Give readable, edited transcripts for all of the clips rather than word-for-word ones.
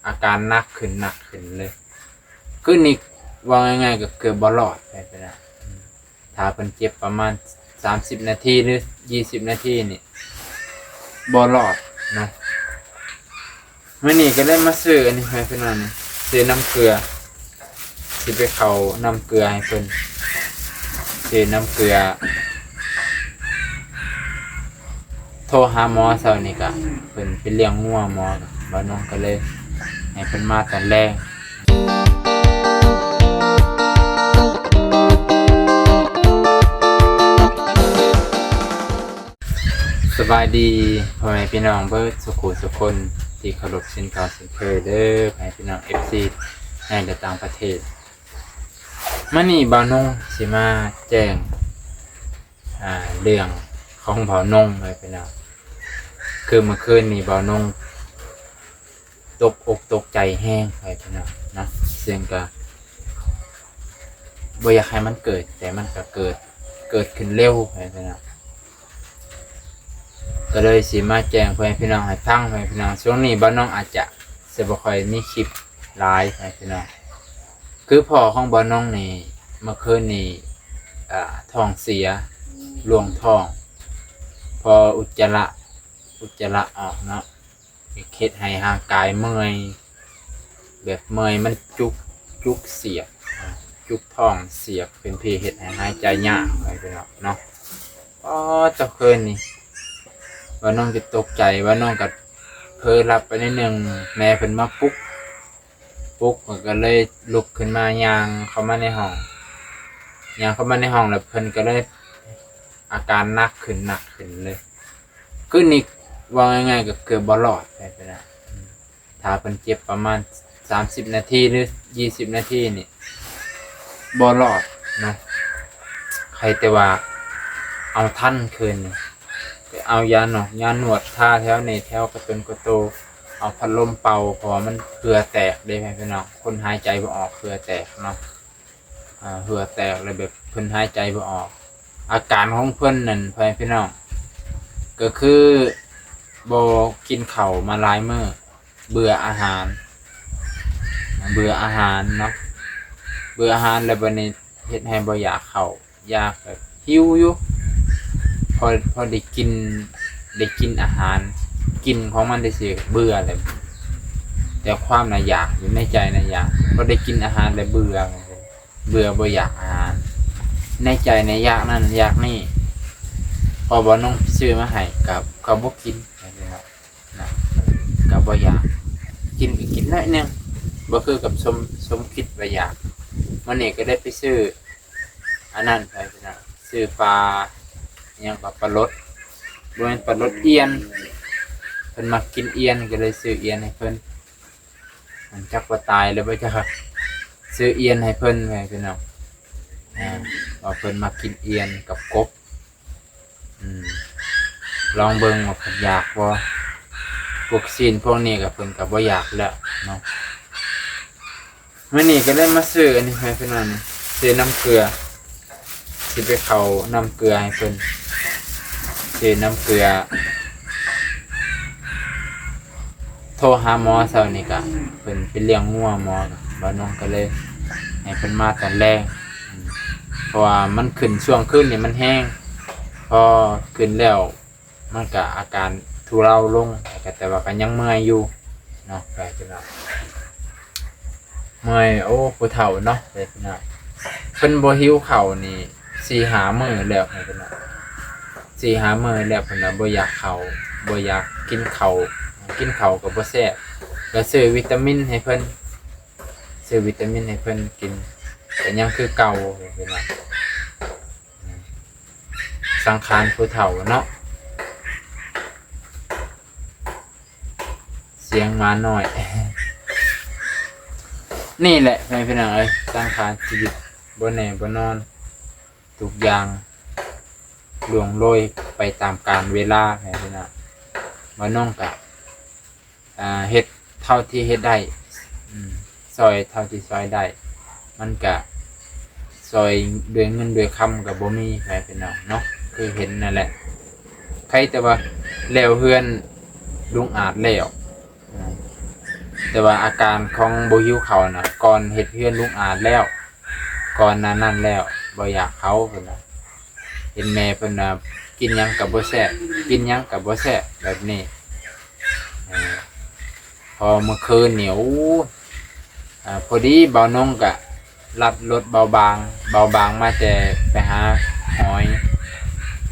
อาการหนักขึ้นเลยคือนี่ว่าง่ายๆก็เกือบบรอดไปแล้วถ้าเพิ่นเจ็บประมาณ30นาทีหรือ20นาทีนี่บรอดเนาะมื้อนี้ก็เลยมาซื้ออันนี้ให้เพิ่นว่านี่ซื้อน้ำเกลือสิไปเข้าน้ำเกลือให้เพิ่นซื้อน้ำเกลือโทรหาหมอเช้านี่ก็เพิ่นไปเลี้ยงงัวหมอบ่น้องก็เลยให้เพิ่นมาตอนแรกสบายดีพ่อแม่พี่น้องเบิดสุขุสุคนที่เคารพสินเก่าสินเคยเด้อพ่อแม่พี่น้อง FC ในและต่างประเทศมื้อนี้บ่าวนงสิมาแจ้งเรื่องของบ่าวนงเลยพี่น้องคือเมื่อคืนนี้บ่าวนงตกอกตกใจแห้งไปพี่น้องเนาะซึ่งก็บ่อยากให้มันเกิดแต่มันก็เกิดขึ้นเร็วไปพี่น้องก็เลยสิมาแจ้งเพื่อนพี่น้องให้ฟังเพื่อนพี่น้องช่วงนี้บ่าวน้องอาจจะบ่ค่อยมีคลิปหลายเพื่อนพี่น้องคือพ่อของบ่าวน้องนี่เมื่อคืนนี้ท้องเสียลวงท้องพออุจจาระออกเนาะเฮ็ดให้ร่างกายเมื่อยแบบเมื่อยมันจุกเสียบจุกท้องเสียบเป็นเพเฮ็ดให้หายใจยากเพื่อนพี่น้องเนาะตะคืนนี้ว่าน้องจะตกใจว่าน้องก็เผลอหลับไปนิดนึงแม่เพิ่นมาปลุกมันก็เลยลุกขึ้นมาย่างเข้ามาในห้องแล้วเพิ่นก็เลยอาการหนักขึ้นเลยคือนี่ว่าง่ายๆก็เกือบบรอดไปแล้วถ้าเพิ่นเจ็บประมาณ30นาทีหรือ20นาทีนี่บ่รอดเนาะใครแต่ว่าเอาทันคืนเอายาหนวดทาแถวในแถวกระตุนกระโตเอาพัดลมเป่าเพราะมันเหือแตกได้พี่น้องคนหายใจบ่ออกเหือแตกเนาะเหือแตกเลยแบบเพิ่นหายใจบ่ออกอาการของเพิ่นนั่นพี่น้องก็คือบ่กินข้าวมาหลายมื้อเบื่ออาหารเนาะเบื่ออาหารแล้วบัดนี้เฮ็ดให้บ่อยากข้าวอยากแบบหิวอยู่พอได้กินอาหารกินของมันได้สิเบื่อเลยแต่ความน่ะอยากอยู่ในใจน่ะอยากพอได้กินอาหารแล้วเบื่อบ่อยากอาหารในใจน่ะอยากนั่นอยากนี่พอบ่น้องซื้อมาให้ก็บ่กินนะครับนะก็บ่อยากกินน้อยนึงบ่คือกับสมคิดว่าอยากมื้อนี้ก็ได้ไปซื้ออันนั้นไปนะซื้อปลายังกับปลาลดโดยปลาลดเอียนเพิ่นมากินเอียนก็เลยซื้อเอียนให้เพิ่นมันจักว่าตายแล้วบ่จักซื้อเอียนให้เพิ่นให้พี่น้องว่าเพิ่นมากินเอียนกับกบลองเบิ่งว่าเพิ่นอยากบ่พวกซีนพวกนี้ก็เพิ่นก็บ่อยากแล้วเนาะมื้อนี้ก็เลยมาซื้ออันนี้ให้เพิ่นว่านี่ซื้อน้ำเกลือสิไปเข้าน้ำเกลือให้เพิ่นซื้อน้ำเกลือโทรหาหมอเช้านี่ก็เพิ่นไปเลี้ยงงัวหมอบ่น้องก็เลยให้เพิ่นมาตอนแรกเพราะว่ามันขึ้นช่วงคืนนี่มันแห้งพอขึ้นแล้วมันก็อาการทุเลาลงแต่ว่าก็ยังเมื่อยอยู่เนาะไปจังว่าเมื่อยโอ้ผู้เฒ่าเนาะไปจังว่าเพิ่นบ่หิวข้าวนี่4-5 มื้อแล้วให้เพิ่นว่า4-5 มื้อแล้วเพิ่นน่ะบ่อยากข้าวบ่อยากกินข้าวก็บ่แซ่บก็ซื้อวิตามินให้เพิ่นกินก็ยังคือเก่าเพิ่นว่าสังขารผู้เฒ่าเนาะเสียงมาหน่อย นี่แหละพี่น้องเอ้ยสังขารชีวิตบ่แน่บ่นอนทุกอย่างล่วงโรยไปตามกาลเวลาพี่น้องบ่น้องก็เฮ็ดเท่าที่เฮ็ดได้ซอยเท่าที่ซอยได้มันก็ซอยด้วยเงินด้วยคำก็บ่มีพี่น้องเนาะคือเห็นนั่นแหละใครแต่ว่าแล้วเฮือนลุงอาจแล้ว แต่ว่าอาการของบ่หิวข้าวน่ะก่อนเฮ็ดเฮือนลุงอาจแล้วก่อนหนั้นแล้วบ่อยากเขาเพิ่นน่ะเห็นแม่เพิ่นน่ะกินหยังก็บ่แซ่บกินหยังก็บ่แซ่บแบบนี้เออพอเมื่อคืนนี่โอ้พอดีเบานงก็ลัดรถเบาบางมาแต่ไปหาหอย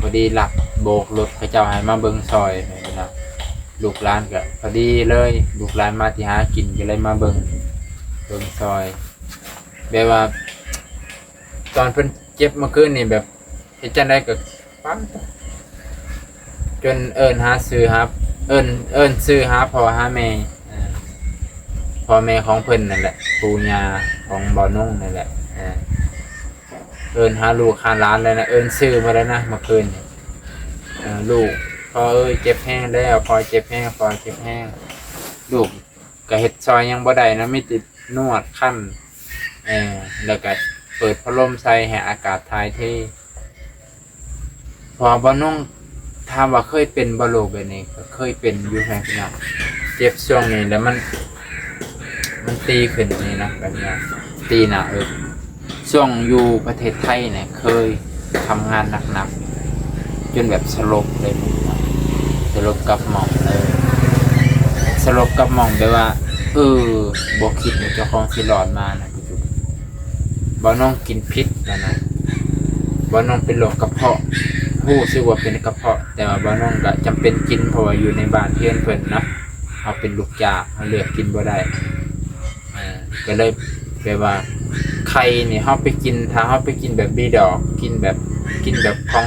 พอดีหลักโบกรถเขาเจ้าให้มาเบิ่งซอยนะลูกหลานก็พอดีเลยลูกหลานมาที่หากินก็เลยมาเบิ่งซอยแบบว่าตอนเพิ่นเจ็บเมื่อคืนนี่แบบเฮ็ดจังได๋ก็ปั๊มจนเอิ้นหาซื้อครับเอิ้นซื้อหาพ่อหาแม่พ่อแม่ของเพิ่นนั่นแหละปู่ย่าของบ่อนุ่งนั่นแหละเอิ้นหาลูกหาหลานเลยนะเอิ้นซื้อมาแล้วนะเมื่อคืนลูกพ่อเอ้ยเจ็บแห้งแล้วพ่อเจ็บแห้งพ่อเจ็บแห้งลูกก็เฮ็ดซอยยังบ่ได้นะมีติดนวดคั่นแล้วก็เปิดพัดลมใส่ให้อากาศถ่ายเทพอบ่นุ่งถามว่าเคยเป็นบ่โรคแบบนี้ก็เคยเป็นอยู่แฮงพี่น้องเจ็บช่วงนี้แล้วมันตีขึ้นนี่นะแบบนี้ตีหนักช่วงอยู่ประเทศไทยเนี่ยเคยทำงานหนักๆจนแบบสลบเลยสลบกับหม่องสลบกับหม่องแปลว่าบ่คิดว่าเจ้าของสิรอดมานะบ่น้องกินพิษนะบ่น้องเป็นโรคกระเพาะรู้สึกว่าเป็นกระเพาะแต่ว่าบ่น้องก็จำเป็นกินเพราะว่าอยู่ในบ้านเพื่อนเพิ่นเนาะเอาเป็นลูกจ้างเลือกกินบ่ได้ก็เลยแปลว่าไข่นี่เฮาไปกินถ้าเฮาไปกินแบบบีดอกกินแบบของ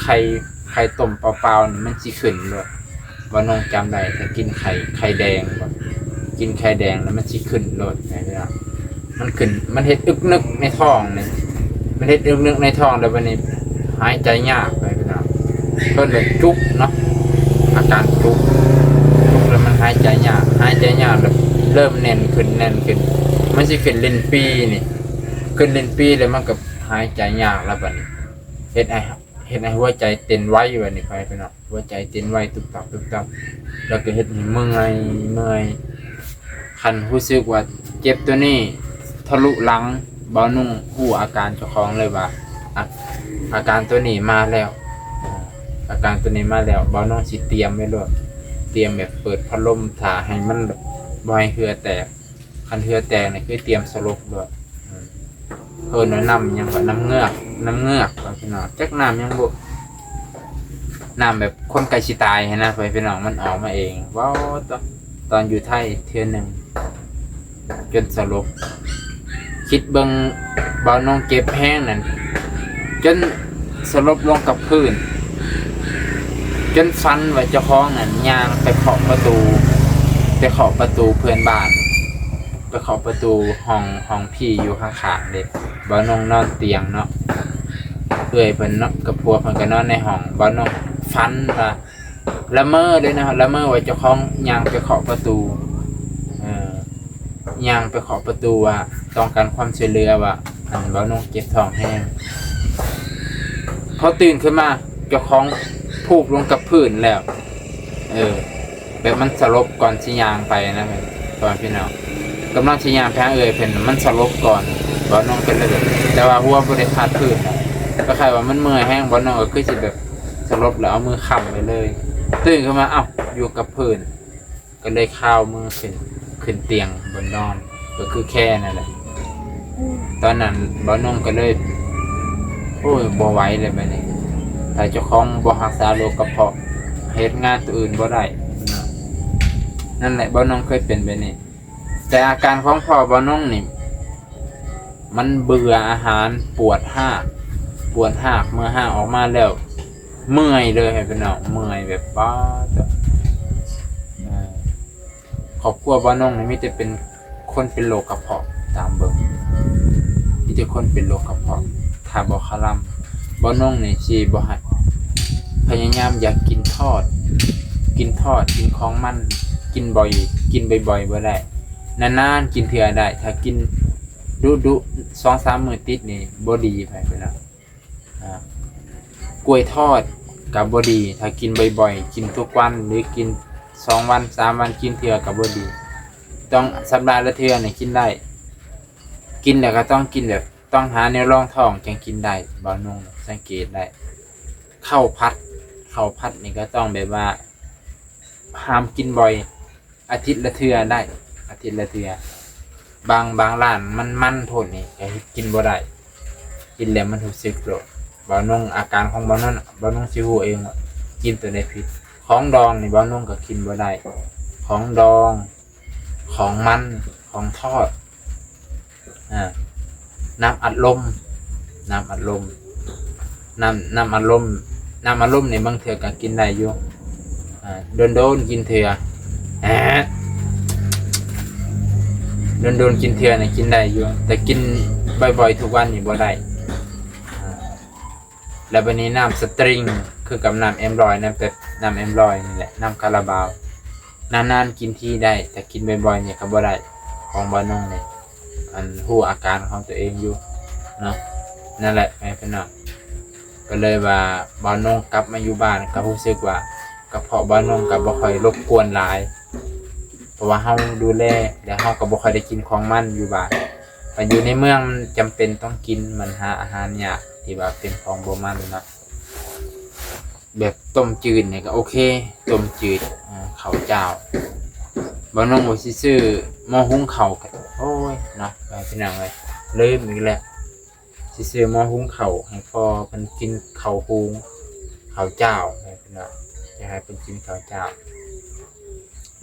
ไข่ต้มเปล่าๆนี่มันสิขึ้นเลยบ่น้องจำได้ถ้ากินไข่แดงบ่กินไข่แดงแล้วมันสิขึ้นโลดนะครับมันขึ้นมันเฮ็ดอึกนึกในท้องนี่มันเฮ็ดอึกนึกในท้องแล้วบัดนี้หายใจยากไปพี่น้องเพิ่นเลยจุกเนาะอาการจุกแล้วมันหายใจยากแบบเริ่มแน่นขึ้นมันสิขึ้นลิ้นปีนี่ขึ้นลิ้นปีแล้วมันก็หายใจยากแล้วบัดนี้เฮ็ดให้หัวใจเต้นไวบัดนี้ไปพี่น้องหัวใจเต้นไวตุบตับแล้วก็เฮ็ดให้เมื่อยคันรู้สึกว่าเจ็บตัวนี้ทะลุหลังบ่นุ่งฮู้อาการเจ้าของเลยว่าอาการตัวนี้มาแล้วบ่นุ่งสิเตรียมไว้เลยเตรียมแบบเปิดพัดลมถ่าให้มันบ่ให้เหือแตกคันเหือแตกนี่คือเตรียมสลบด้วยเพิ่นว่าน้ำยังว่าน้ำเงือกว่าพี่น้องจักน้ำยังบ่น้ำแบบคนใกล้สิตายให้นะพี่น้องมันออกมาเองว้าวตอนอยู่ไทยเทื่อนึงจนสลบคิดเบิ่งบ่น้องเจ็บแห้งนั่นจนสลบลงกับพื้นจนฟันว่าเจ้าของนั่นย่างไปเคาะประตูเพื่อนบ้านไปเคาะประตูห้องพี่อยู่ข้างๆเด็กบ่น้องนอนเตียงเนาะเพิ่นเนาะกับผัวเพิ่นก็นอนในห้องบ่น้องฟันว่าละเมอเลยนะละเมอว่าเจ้าของย่างไปเคาะประตูย่างไปเคาะประตูว่าต้องการความช่วยเหลือว่าบ่น้องเจ็บท้องแห้งพอตื่นขึ้นมาเจ้าของพูบลงกับพื้นแล้วแบบมันสลบก่อนสิย่างไปนะตอนพี่น้องกำลังสิย่างแพ้เพิ่นมันสลบก่อนบ่น้องเป็นเลยแต่ว่าหัวบ่ได้พาดพื้นก็คล้ายว่ามันเมื่อยแห้งบ่น้องก็คือสิแบบสลบแล้วเอามือค้ำไปเลยตื่นขึ้นมาอยู่กับพื้นก็เลยข้าวมือขึ้นเตียงบนนอนก็คือแค่นั่นแหละตอนนั้นบ่น้องก็เลยบ่ไหวเลยบัดนี้ถ้าเจ้าของบ่รักษาโรคกระเพาะเฮ็ดงานตัวอื่นบ่ได้นั่นแหละบ่น้องเคยเป็นแบบนี้แต่อาการของพ่อบ่น้องนี่มันเบื่ออาหารปวดหากเมื่อหากออกมาแล้วเมื่อยเลยให้พี่น้องเมื่อยแบบบ้าครอบครัวบ่น้องนี่มีแต่เป็นคนเป็นโรคกระเพาะตามเบิ่งมีแต่คนเป็นโรคกระเพาะถ้าบ่คลำบ่น้องนี่สิบ่ให้พยายามอยากกินทอดกินของมันกินบ่อยบ่ได้นานๆกินเทื่อได้ถ้ากินดุ 2-3 มื้อติดนี่บ่ดีไปพี่น้องกล้วยทอดก็บ่ดีถ้ากินบ่อยๆกินทุกวันหรือกิน2 วัน 3 วันกินเทื่อก็บ่ดี ต้องสัปดาห์ละเทื่อนี่กินได้กินแล้วก็ต้องกินแบบต้องหาแนวรองท้องจังกินได้บ่นุ่งสังเกตได้ข้าวผัดนี่ก็ต้องแบบว่าห้ามกินบ่อยอาทิตย์ละเทื่อได้อาทิตย์ละเทื่อบางร้านมันโพดนี่ก็กินบ่ได้กินแล้วมันรู้สึกโกรธบ่นุ่งอาการของบ่นุ่งสิฮู้เองว่ากินตัวใดผิดของดองนี่บ่นุ่งก็กินบ่ได้ของดองของมันของทอดน้ำอัดลมน้ำอัดลมนี่บางเทื่อก็กินได้อยู่โดนกินเทื่อโดนกินเทื่อนี่กินได้อยู่แต่กินบ่อยๆทุกวันนี่บ่ได้แล้วบัดนี้น้ำสตริงคือกับน้ำM100น้ำM100นี่แหละน้ำคาราบาวนานๆกินทีได้แต่กินบ่อยๆเนี่ยก็บ่ได้ของบ่น้องนี่อันฮู้อาการของตัวเองอยู่เนาะนั่นแหละแม่พี่น้องก็เลยว่าบ่น้องกลับมาอยู่บ้านก็รู้สึกว่ากระเพาะบ่น้องก็บ่ค่อยรบกวนหลายเพราะว่าเฮาดูแลแล้วเฮาก็บ่ค่อยได้กินของมันอยู่บ้านไปอยู่ในเมืองมันจำเป็นต้องกินมันหาอาหารยากที่ว่าเป็นของบ่มันเนาะแบบต้มจืดเนี่ยก็โอเคต้มจืดข้าวเจ้าบ่น้องบ่สิซื้อหม้อหุงข้าวกันโอ้ยเนาะไปพี่น้องเลยลืมอีกแล้วสิซื้อหม้อหุงข้าวให้พ่อเพิ่นกินข้าวหุงข้าวเจ้าไปพี่น้องจะให้เพิ่นกินข้าวเจ้า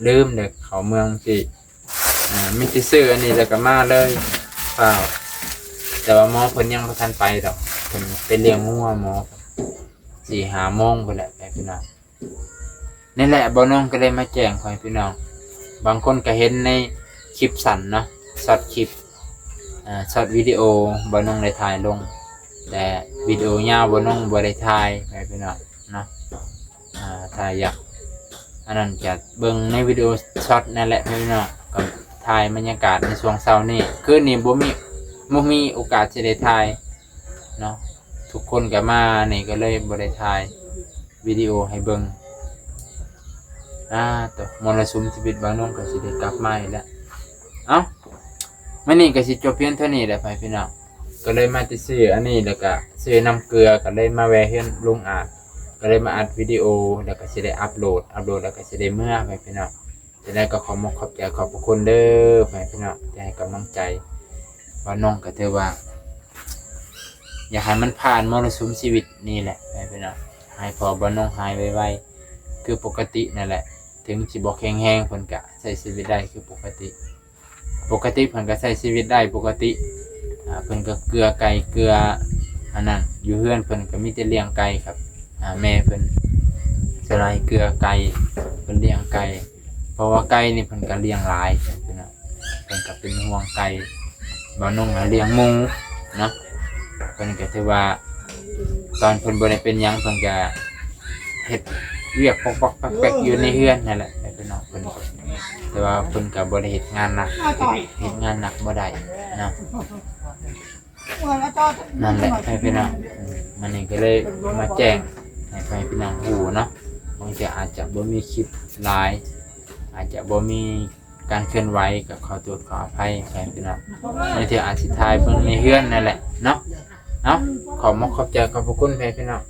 ลืมเด้อเข้าเมืองสิมีสิซื้ออันนี้แล้วก็มาเลยเปล่าแต่ว่าหมอเพิ่นยังบ่ทันไปดอกเพิ่นไปเลี้ยงงัวหมอ4-5 โมงพุ่นแหละพี่น้องนี่แหละบ่น้องก็เลยมาแจ้งให้พี่น้องบางคนก็เห็นในคลิปสั้นเนาะช็อตคลิปช็อตวิดีโอบ่น้องได้ถ่ายลงแต่วิดีโอยาวบ่น้องบ่ได้ถ่ายให้พี่น้องเนาะถ้าอยากอันนั้นจะเบิ่งในวิดีโอช็อตนั่นแหละพี่น้องก็ถ่ายบรรยากาศในช่วงเช้านี้คืนนี้บ่มีโอกาสจะได้ถ่ายเนาะทุกคนก็มานี่ก็เลยบ่ได้ถ่ายวิดีโอให้เบิ่งต่อมรสุมชีวิตบ้านน้องก็สิได้กลับมาอีกแล้วมื้อนี้ก็สิจบเพียงเท่านี้แหละพี่น้องก็เลยมาติซื้ออันนี้แล้วก็ซื้อน้ำเกลือก็เลยมาแวะเฮือนลุงอาจก็เลยมาอัดวิดีโอแล้วก็สิได้อัปโหลดแล้วก็สิได้เมื่อพี่น้องจะได้ก็ขอขอบใจขอบพระคุณเด้อพี่น้องที่ให้กำลังใจว่าน้องก็ถือว่าอยากให้มันผ่านมรสุมชีวิตนี่แหละพี่น้องให้พอบ่น้องหายไวๆคือปกตินั่นแหละถึงสิบ่แข็งแรงเพิ่นก็ใช้ชีวิตได้คือปกติเพิ่นก็ใช้ชีวิตได้ปกติเพิ่นก็เกลือไก่เกลืออันนั้นอยู่เฮือนเพิ่นก็มีแต่เลี้ยงไก่ครับแม่เพิ่นสลายเกลือไก่เพิ่นเลี้ยงไก่เพราะว่าไก่นี่เพิ่นก็เลี้ยงหลายพี่น้องเพิ่นก็เป็นห่วงไก่บ่น้องเลี้ยงหมูเนาะเพิ่นก็ถือว่าตอนเพิ่นบ่ได้เป็นหยังเพิ่นก็เฮ็ดเวียกปอกๆแป๊กๆอยู่ในเฮือนนั่นแหละพี่น้องเพิ่นแต่ว่าเพิ่นก็บ่ได้เฮ็ดงานหนักบ่ได้เนาะนั่นแหละพี่น้องมันนี่ก็เลยมาแจ้งให้พี่น้องฮู้เนาะบางทีอาจจะบ่มีคลิปหลายอาจจะบ่มีการเคลื่อนไหวก็ขอโทษขออภัยพี่น้องในที่อาจสิถ่ายเบิ่งในเฮือนนั่นแหละเนาะขอบใจขอบพระคุณพี่น้อง